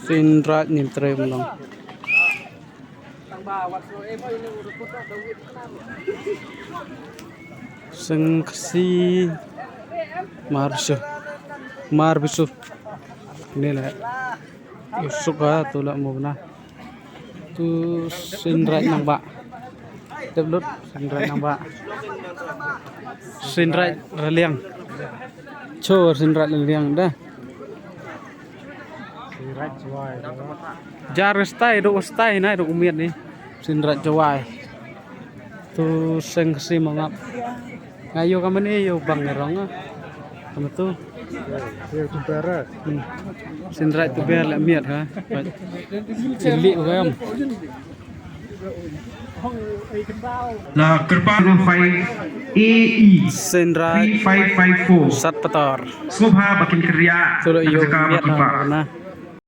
Sindra nim trem long. Sengksi marbisu ini lah suka tu lah mau na tu sindra nambah deblut sindra reliang cho sindra reliang dah jar stai na do umiat ni sindra jawai tu sengksi mangap ngayo kamu ni yo bang ngerong kamu tu sindra tu biar lek miat ha cilik kan là gerbang rumah AE sindra 3554 sat petor Subha Bakin Kerja solo yo Jakarta miat Bakin Pak na